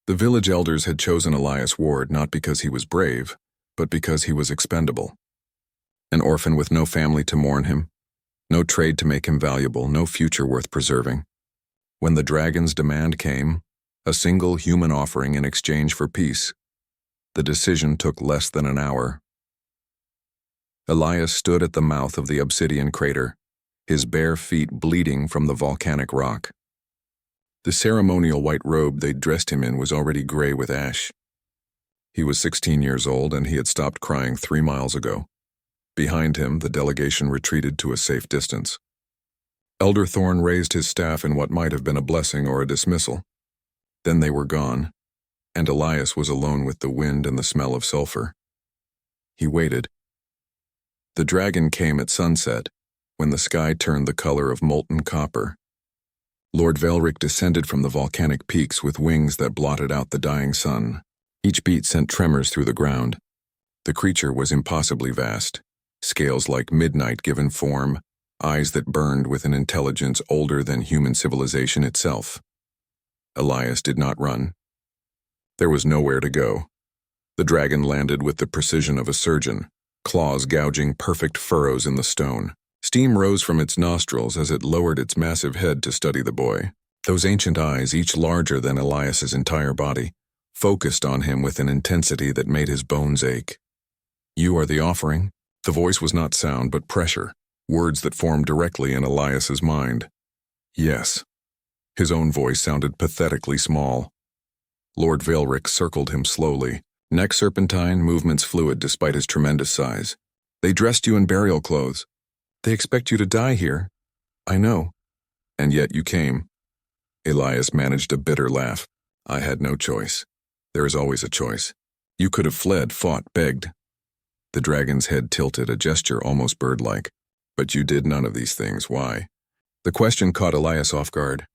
The village elders had chosen Elias Ward not because he was brave, but because he was expendable. An orphan with no family to mourn him, no trade to make him valuable, no future worth preserving. When the dragon's demand came, a single human offering in exchange for peace, the decision took less than an hour. Elias stood at the mouth of the obsidian crater, his bare feet bleeding from the volcanic rock. The ceremonial white robe they'd dressed him in was already gray with ash. He was 16 years old and he had stopped crying 3 miles ago. Behind him, the delegation retreated to a safe distance. Elder Thorne raised his staff in what might have been a blessing or a dismissal. Then they were gone, and Elias was alone with the wind and the smell of sulfur. He waited. The dragon came at sunset, when the sky turned the color of molten copper. Lord Velric descended from the volcanic peaks with wings that blotted out the dying sun. Each beat sent tremors through the ground. The creature was impossibly vast, scales like midnight given form, eyes that burned with an intelligence older than human civilization itself. Elias did not run. There was nowhere to go. The dragon landed with the precision of a surgeon, claws gouging perfect furrows in the stone. Steam rose from its nostrils as it lowered its massive head to study the boy. Those ancient eyes, each larger than Elias's entire body, focused on him with an intensity that made his bones ache. "You are the offering." The voice was not sound but pressure, words that formed directly in Elias's mind. "Yes." His own voice sounded pathetically small. Lord Velric circled him slowly, neck serpentine, movements fluid despite his tremendous size. "They dressed you in burial clothes. They expect you to die here." "I know." "And yet you came." Elias managed a bitter laugh. "I had no choice. There is always a choice. You could have fled, fought, begged." The dragon's head tilted, a gesture almost bird-like. "But you did none of these things. Why?" The question caught Elias off guard.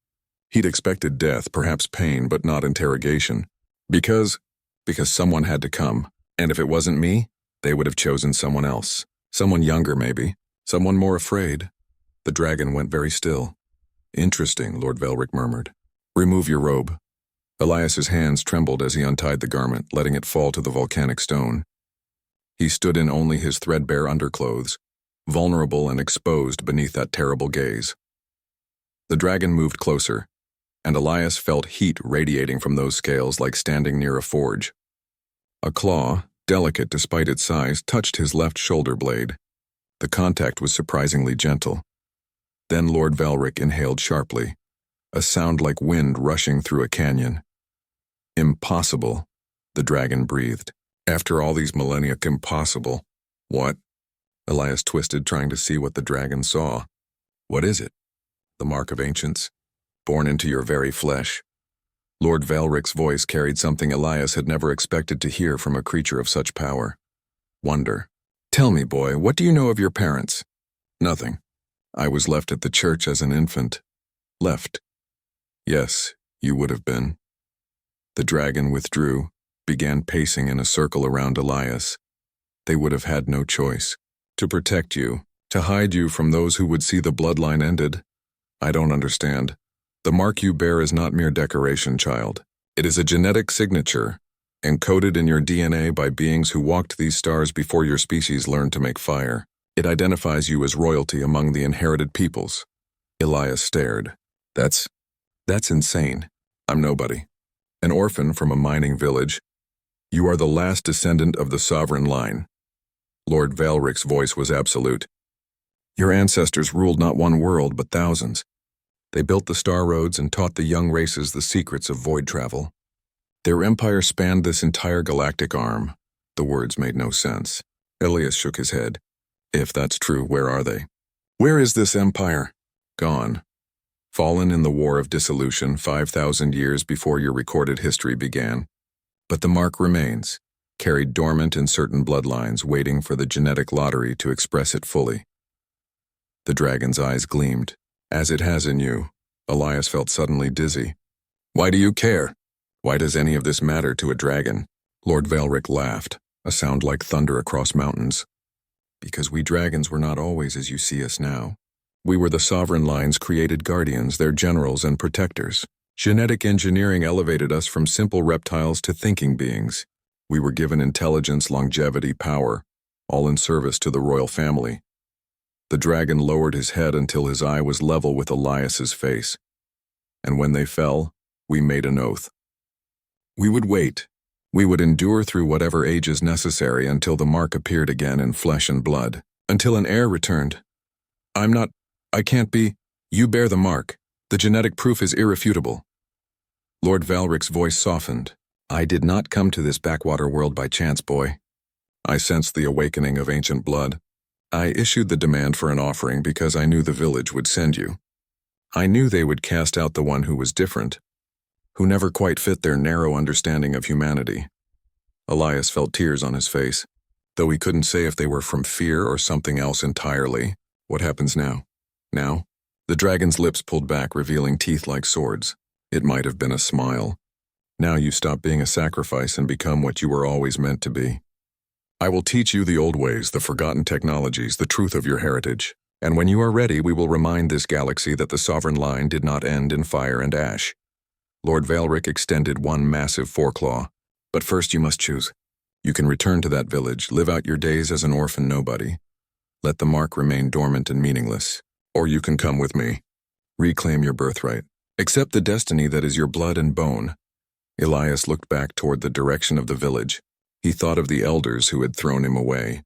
He'd expected death, perhaps pain, but not interrogation. Because someone had to come. And if it wasn't me, they would have chosen someone else. Someone younger, maybe. Someone more afraid. The dragon went very still. "Interesting," Lord Velric murmured. "Remove your robe." Elias's hands trembled as he untied the garment, letting it fall to the volcanic stone. He stood in only his threadbare underclothes, vulnerable and exposed beneath that terrible gaze. The dragon moved closer, and Elias felt heat radiating from those scales like standing near a forge. A claw, delicate despite its size, touched his left shoulder blade. The contact was surprisingly gentle. Then Lord Velric inhaled sharply, a sound like wind rushing through a canyon. "Impossible," the dragon breathed. "After all these millennia, impossible." "What?" Elias twisted, trying to see what the dragon saw. "What is it?" "The mark of ancients, born into your very flesh." Lord Velric's voice carried something Elias had never expected to hear from a creature of such power. Wonder. "Tell me, boy, what do you know of your parents?" "Nothing. I was left at the church as an infant." "Left?" "Yes, you would have been." The dragon withdrew, began pacing in a circle around Elias. "They would have had no choice. To protect you, to hide you from those who would see the bloodline ended. I don't understand. The mark you bear is not mere decoration, child. It is a genetic signature, encoded in your DNA by beings who walked these stars before your species learned to make fire. It identifies you as royalty among the inherited peoples." Elias stared. That's insane. I'm nobody. An orphan from a mining village. You are the last descendant of the sovereign line." Lord Velric's voice was absolute. "Your ancestors ruled not one world, but thousands. They built the star roads and taught the young races the secrets of void travel. Their empire spanned this entire galactic arm." The words made no sense. Elias shook his head. "If that's true, where are they?" "Where is this empire?" "Gone. Fallen in the War of Dissolution 5,000 years before your recorded history began. But the mark remains, carried dormant in certain bloodlines, waiting for the genetic lottery to express it fully." The dragon's eyes gleamed. "As it has in you." Elias felt suddenly dizzy. "Why do you care? Why does any of this matter to a dragon?" Lord Velric laughed, a sound like thunder across mountains. "Because we dragons were not always as you see us now. We were the sovereign line's created guardians, their generals and protectors. Genetic engineering elevated us from simple reptiles to thinking beings. We were given intelligence, longevity, power, all in service to the royal family. The dragon lowered his head until his eye was level with Elias's face. And when they fell, we made an oath. We would wait. We would endure through whatever age is necessary until the mark appeared again in flesh and blood, until an heir returned. I can't be. You bear the mark. The genetic proof is irrefutable. Lord Valric's voice softened. I did not come to this backwater world by chance, boy. I sensed the awakening of ancient blood. I issued the demand for an offering because I knew the village would send you. I knew they would cast out the one who was different, who never quite fit their narrow understanding of humanity. Elias felt tears on his face, though he couldn't say if they were from fear or something else entirely. What happens now? Now? The dragon's lips pulled back, revealing teeth like swords. It might have been a smile. Now you stop being a sacrifice and become what you were always meant to be. I will teach you the old ways, the forgotten technologies, the truth of your heritage. And when you are ready, we will remind this galaxy that the sovereign line did not end in fire and ash. Lord Valric extended one massive foreclaw. But first you must choose. You can return to that village, live out your days as an orphan nobody. Let the mark remain dormant and meaningless. Or you can come with me. Reclaim your birthright. Accept the destiny that is your blood and bone. Elias looked back toward the direction of the village. He thought of the elders who had thrown him away,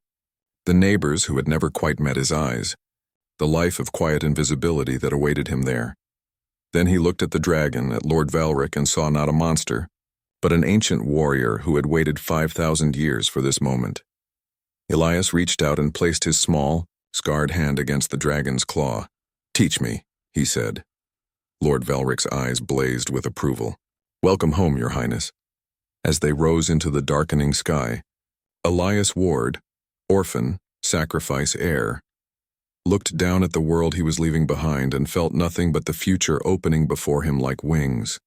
the neighbors who had never quite met his eyes, the life of quiet invisibility that awaited him there. Then he looked at the dragon, at Lord Valric, and saw not a monster, but an ancient warrior who had waited 5,000 years for this moment. Elias reached out and placed his small, scarred hand against the dragon's claw. Teach me, he said. Lord Valric's eyes blazed with approval. Welcome home, Your Highness. As they rose into the darkening sky, Elias Ward, orphan, sacrifice heir, looked down at the world he was leaving behind and felt nothing but the future opening before him like wings.